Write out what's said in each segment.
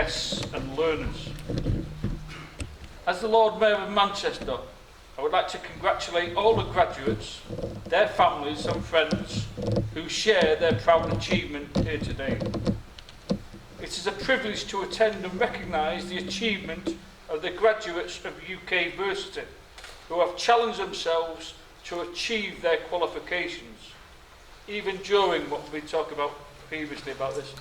guests and learners. As the Lord Mayor of Manchester, I would like to congratulate all the graduates, their families and friends who share their proud achievement here today. It is a privilege to attend and recognise the achievement of the graduates of UK Versity who have challenged themselves to achieve their qualifications, even during what we talked about previously about this,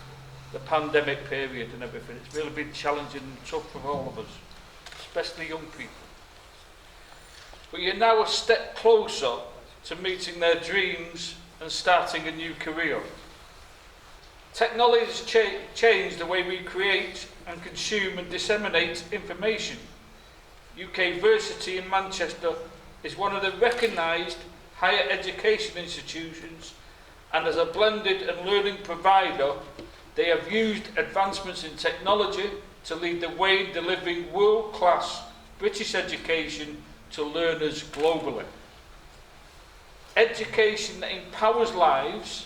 the pandemic period and everything. It's really been challenging and tough for all of us, especially young people. But you're now a step closer to meeting their dreams and starting a new career. Technology has changed the way we create and consume and disseminate information. UK Versity in Manchester is one of the recognised higher education institutions, and as a blended and learning provider, they have used advancements in technology to lead the way in delivering world-class British education to learners globally. Education that empowers lives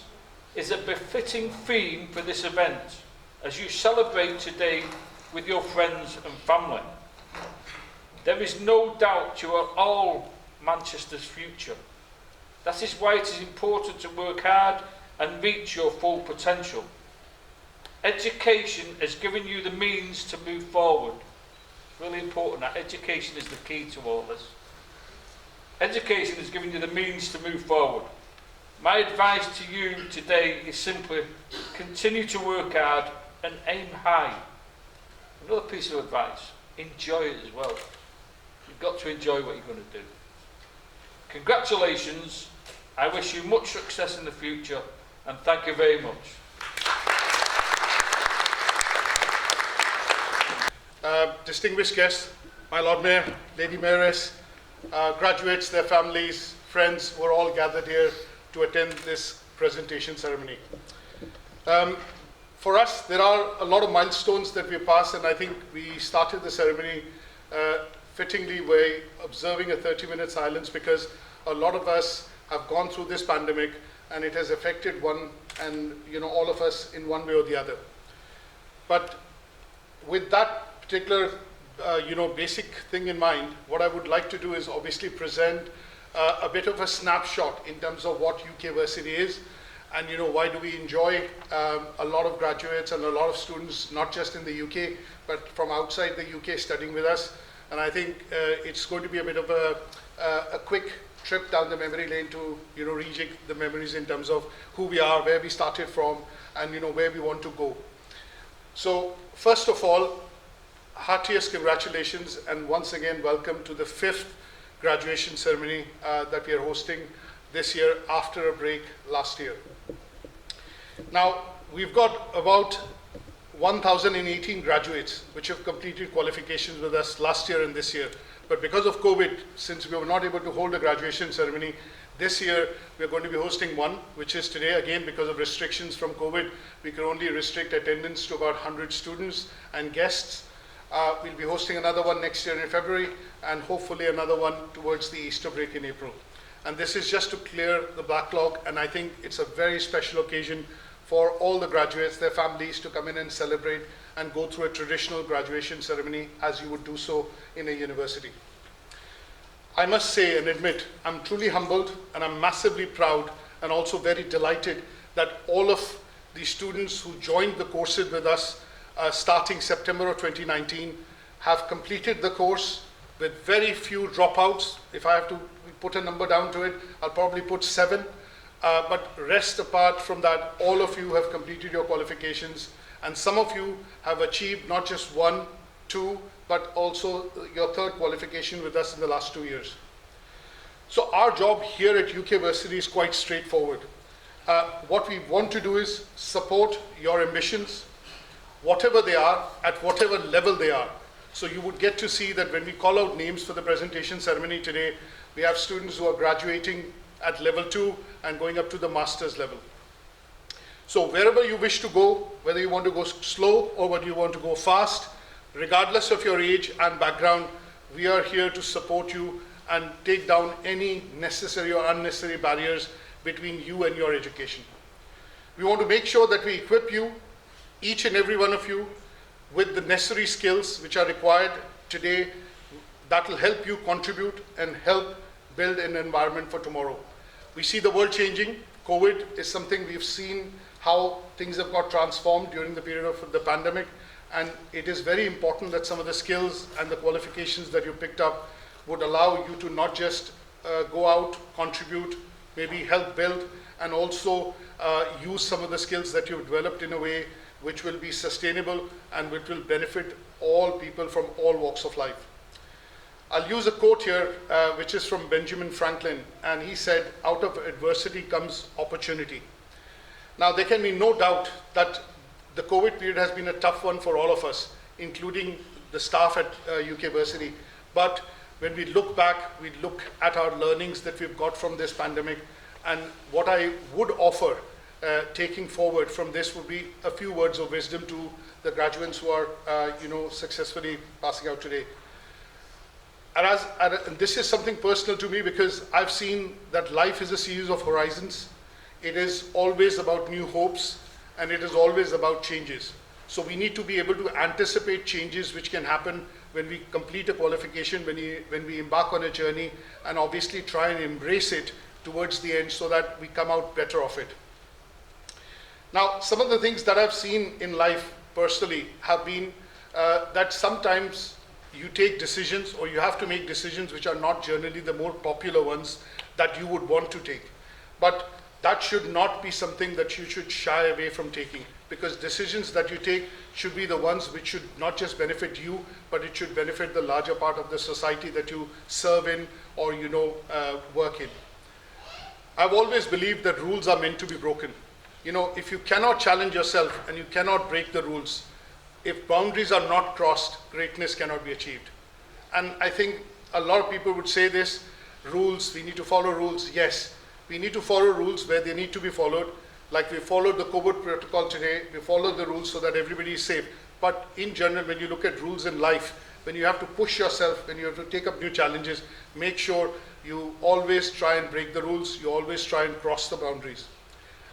is a befitting theme for this event as you celebrate today with your friends and family. There is no doubt you are all Manchester's future. That is why it is important to work hard and reach your full potential. Education has given you the means to move forward. It's really important that education is the key to all this. Education has given you the means to move forward. My advice to you today is simply continue to work hard and aim high. Another piece of advice, enjoy it as well. You've got to enjoy what you're going to do. Congratulations. I wish you much success in the future, and thank you very much. Distinguished guests, my Lord Mayor, Lady Mayoress, graduates, their families, friends who are all gathered here to attend this presentation ceremony. For us, there are a lot of milestones that we passed, and I think we started the ceremony fittingly by observing a 30-minute silence, because a lot of us have gone through this pandemic and it has affected one and all of us in one way or the other. But with that particular basic thing in mind, what I would like to do is obviously present a bit of a snapshot in terms of what UK Versity is, and why do we enjoy a lot of graduates and a lot of students, not just in the UK, but from outside the UK studying with us. And I think it's going to be a bit of a quick trip down the memory lane to rejig the memories in terms of who we are, where we started from, and where we want to go. So first of all, heartiest congratulations, and once again welcome to the 5th graduation ceremony that we are hosting this year after a break last year. Now, we've got about 1,018 graduates which have completed qualifications with us last year and this year. But because of COVID, since we were not able to hold a graduation ceremony, this year we are going to be hosting one, which is today. Again, because of restrictions from COVID, we can only restrict attendance to about 100 students and guests. We'll be hosting another one next year in February, and hopefully another one towards the Easter break in April. And this is just to clear the backlog, and I think it's a very special occasion for all the graduates, their families, to come in and celebrate and go through a traditional graduation ceremony as you would do so in a university. I must say and admit, I'm truly humbled and I'm massively proud and also very delighted that all of the students who joined the courses with us starting September of 2019 have completed the course with very few dropouts. If I have to put a number down to it, I'll probably put 7. But rest apart from that, all of you have completed your qualifications, and some of you have achieved not just 1, 2, but also your 3rd qualification with us in the last 2 years. So our job here at UK Versity is quite straightforward. What we want to do is support your ambitions, whatever they are, at whatever level they are. So you would get to see that when we call out names for the presentation ceremony today, we have students who are graduating at level 2 and going up to the master's level. So wherever you wish to go, whether you want to go slow or whether you want to go fast, regardless of your age and background, we are here to support you and take down any necessary or unnecessary barriers between you and your education. We want to make sure that we equip you, each and every one of you, with the necessary skills which are required today that will help you contribute and help build an environment for tomorrow. We see the world changing. COVID is something we've seen how things have got transformed during the period of the pandemic, and it is very important that some of the skills and the qualifications that you picked up would allow you to not just go out, contribute, maybe help build, and also use some of the skills that you've developed in a way which will be sustainable and which will benefit all people from all walks of life. I'll use a quote here, which is from Benjamin Franklin, and he said, "Out of adversity comes opportunity." Now, there can be no doubt that the COVID period has been a tough one for all of us, including the staff at UK Versity. But when we look back, we look at our learnings that we've got from this pandemic, and what I would offer taking forward from this would be a few words of wisdom to the graduates who are successfully passing out today. And this is something personal to me, because I've seen that life is a series of horizons. It is always about new hopes, and it is always about changes. So we need to be able to anticipate changes which can happen when we complete a qualification, when we embark on a journey, and obviously try and embrace it towards the end so that we come out better of it. Now, some of the things that I've seen in life personally have been that sometimes you take decisions, or you have to make decisions which are not generally the more popular ones that you would want to take. But that should not be something that you should shy away from taking, because decisions that you take should be the ones which should not just benefit you, but it should benefit the larger part of the society that you serve in or work in. I've always believed that rules are meant to be broken. If you cannot challenge yourself and you cannot break the rules, if boundaries are not crossed, greatness cannot be achieved. And I think a lot of people would say this, rules, we need to follow rules. Yes, we need to follow rules where they need to be followed. Like we followed the COVID protocol today, we followed the rules so that everybody is safe. But in general, when you look at rules in life, when you have to push yourself, when you have to take up new challenges, make sure you always try and break the rules, you always try and cross the boundaries.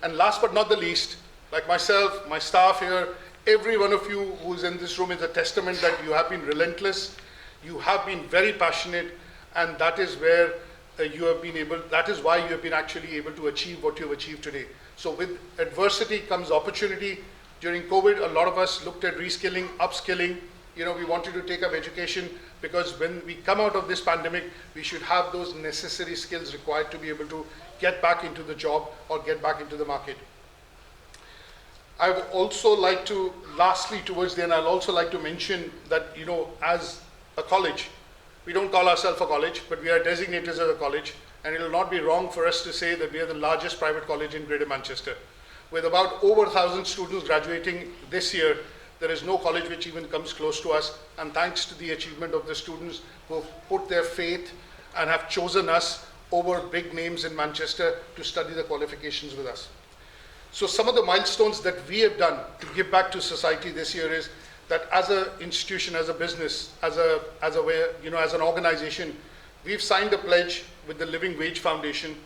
And last but not the least, like myself, my staff here, every one of you who's in this room is a testament that you have been relentless, you have been very passionate, and that is where that is why you have been actually able to achieve what you have achieved today. So with adversity comes opportunity. During COVID, a lot of us looked at reskilling, upskilling. We wanted to take up education, because when we come out of this pandemic, we should have those necessary skills required to be able to get back into the job or get back into the market. I would also like to, lastly towards the end, I'll also like to mention that, as a college, we don't call ourselves a college, but we are designated as a college, and it will not be wrong for us to say that we are the largest private college in Greater Manchester. With about over 1,000 students graduating this year, there is no college which even comes close to us, and thanks to the achievement of the students who have put their faith and have chosen us over big names in Manchester to study the qualifications with us. So some of the milestones that we have done to give back to society this year is that as an institution, as a business, as an organization, we've signed a pledge with the Living Wage Foundation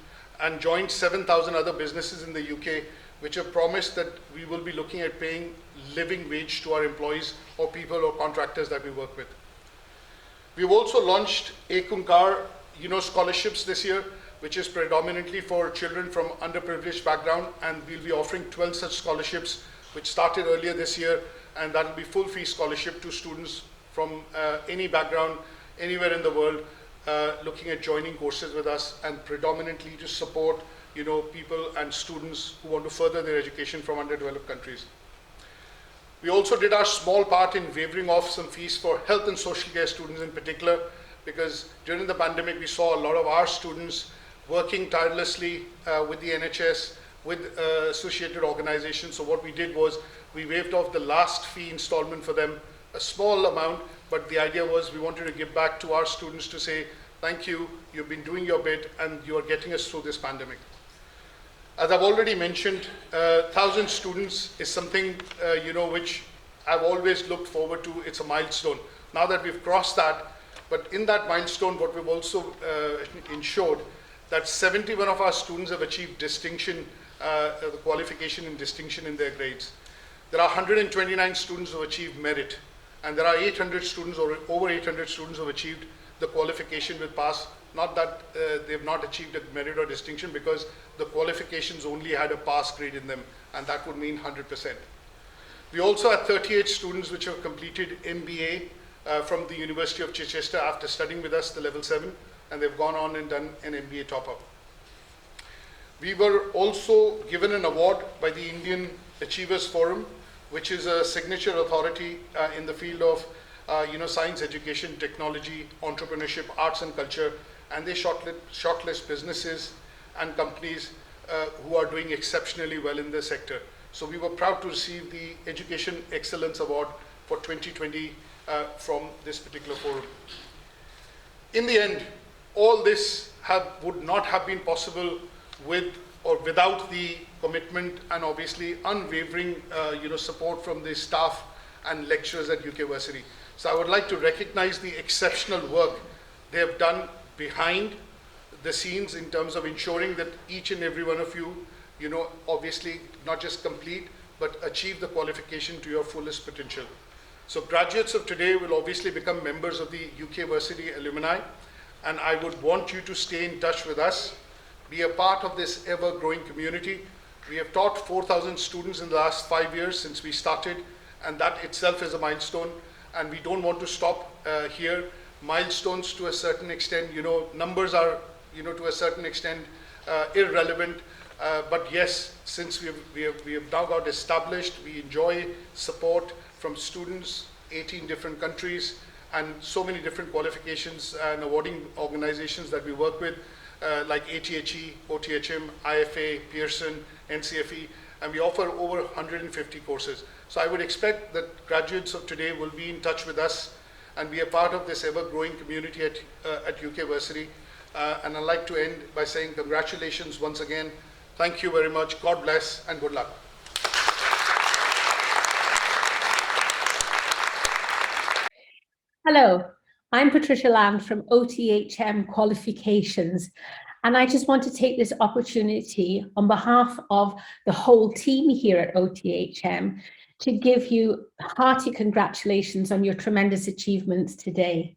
and joined 7,000 other businesses in the UK, which have promised that we will be looking at paying living wage to our employees or people or contractors that we work with. We've also launched Ekunkar, scholarships this year, which is predominantly for children from underprivileged background, and we'll be offering 12 such scholarships, which started earlier this year, and that will be full fee scholarship to students from any background, anywhere in the world, looking at joining courses with us, and predominantly to support people and students who want to further their education from underdeveloped countries. We also did our small part in waiving off some fees for health and social care students in particular, because during the pandemic we saw a lot of our students working tirelessly with the NHS, with associated organizations. So what we did was we waived off the last fee installment for them, a small amount, but the idea was we wanted to give back to our students to say, thank you, you've been doing your bit and you are getting us through this pandemic. As I've already mentioned, 1,000 students is something which I've always looked forward to. It's a milestone. Now that we've crossed that, but in that milestone, what we've also ensured that 71 of our students have achieved distinction, the qualification in distinction in their grades. There are 129 students who achieved merit. And there are 800 students, or over 800 students who have achieved the qualification with pass. Not that they've not achieved a merit or distinction, because the qualifications only had a pass grade in them, and that would mean 100%. We also had 38 students which have completed MBA from the University of Chichester after studying with us the level 7, and they've gone on and done an MBA top-up. We were also given an award by the Indian Achievers Forum, which is a signature authority in the field of science, education, technology, entrepreneurship, arts and culture, and they shortlist businesses and companies who are doing exceptionally well in this sector. So we were proud to receive the Education Excellence Award for 2020 from this particular forum. In the end, all this would not have been possible with or without the commitment and obviously unwavering support from the staff and lecturers at UK Versity. So I would like to recognize the exceptional work they have done behind the scenes in terms of ensuring that each and every one of you, obviously not just complete, but achieve the qualification to your fullest potential. So graduates of today will obviously become members of the UK Versity alumni, and I would want you to stay in touch with us, be a part of this ever-growing community. We have taught 4,000 students in the last 5 years since we started, and that itself is a milestone, and we don't want to stop here. Milestones to a certain extent, numbers are, to a certain extent irrelevant, but yes, since we have now got established, we enjoy support from students, 18 different countries, and so many different qualifications and awarding organizations that we work with, like ATHE, OTHM, IFA, Pearson, NCFE, and we offer over 150 courses. So I would expect that graduates of today will be in touch with us and be a part of this ever-growing community at UK Versity. And I'd like to end by saying congratulations once again. Thank you very much. God bless and good luck. Hello, I'm Patricia Land from OTHM Qualifications, and I just want to take this opportunity on behalf of the whole team here at OTHM to give you hearty congratulations on your tremendous achievements today.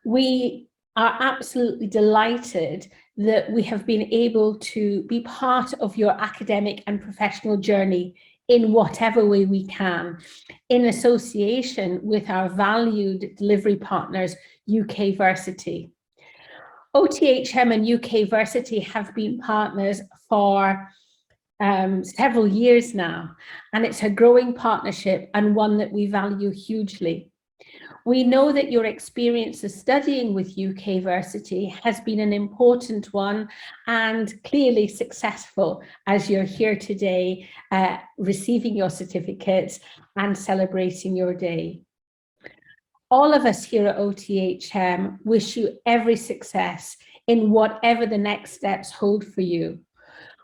We are absolutely delighted that we have been able to be part of your academic and professional journey in whatever way we can, in association with our valued delivery partners, UK Versity. OTHM and UK Versity have been partners for several years now, and it's a growing partnership and one that we value hugely. We know that your experience of studying with UK Versity has been an important one and clearly successful as you're here today receiving your certificates and celebrating your day. All of us here at OTHM wish you every success in whatever the next steps hold for you.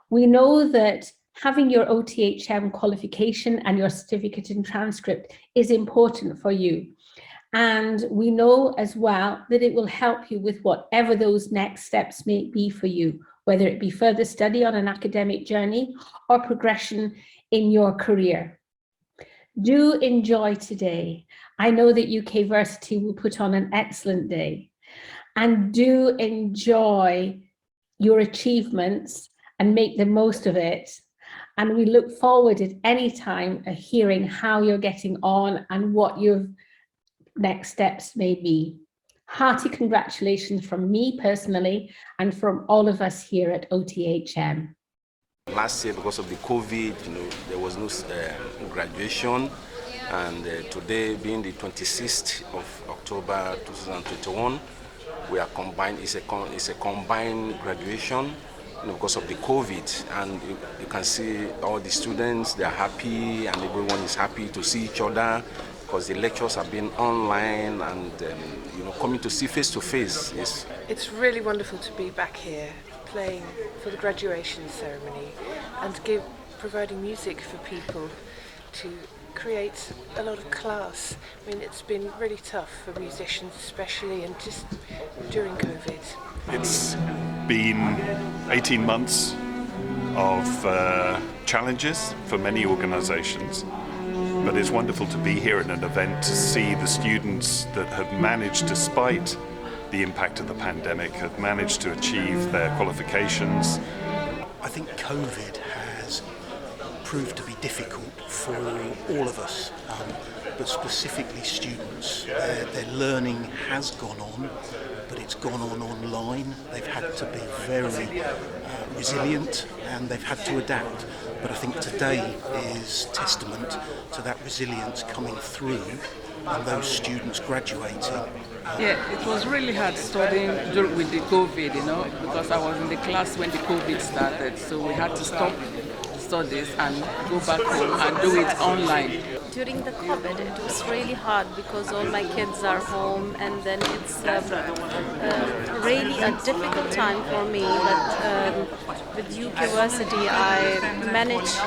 We know that having your OTHM qualification and your certificate and transcript is important for you. And we know as well that it will help you with whatever those next steps may be for you, whether it be further study on an academic journey or progression in your career. Do enjoy today. I know that UK Versity will put on an excellent day, and do enjoy your achievements and make the most of it. And we look forward at any time of hearing how you're getting on and what your next steps may be. Hearty congratulations from me personally and from all of us here at OTHM. Last year, because of the COVID, there was no graduation, and today, being the 26th of October 2021, we are combined. It's a combined graduation, because of the COVID, and you can see all the students, they are happy, and everyone is happy to see each other, because the lectures have been online, and coming to see face to face. It's really wonderful to be back here playing for the graduation ceremony and providing music for people to create a lot of class. I mean, it's been really tough for musicians especially, and just during COVID. It's been 18 months of challenges for many organisations, But it's wonderful to be here at an event to see the students that have managed, despite the impact of the pandemic, have managed to achieve their qualifications. I think COVID has proved to be difficult for all of us, but specifically students. Their learning has gone on, but it's gone on online. They've had to be very resilient and they've had to adapt. But I think today is testament to that resilience coming through and those students graduating. Yeah, it was really hard studying with the COVID, because I was in the class when the COVID started, so we had to stop studies and go back home and do it online. During the COVID, it was really hard because all my kids are home, and then it's really a difficult time for me. But with Versity, I managed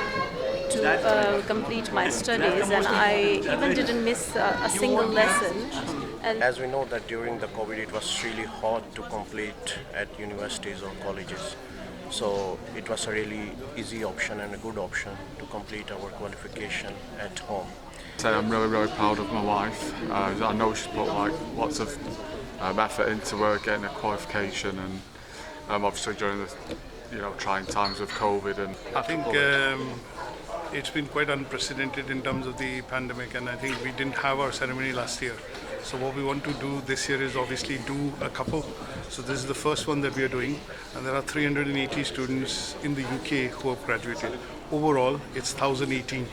to complete my studies, and I even didn't miss a single lesson. And as we know that during the COVID, it was really hard to complete at universities or colleges. So it was a really easy option and a good option to complete our qualification at home. So I'm really proud of my wife. I know she's put lots of effort into getting a qualification, and obviously during the trying times of COVID. And I think it's been quite unprecedented in terms of the pandemic, and I think we didn't have our ceremony last year. So what we want to do this year is obviously do a couple. So this is the first one that we are doing, and there are 380 students in the UK who have graduated. Overall, it's 1,018.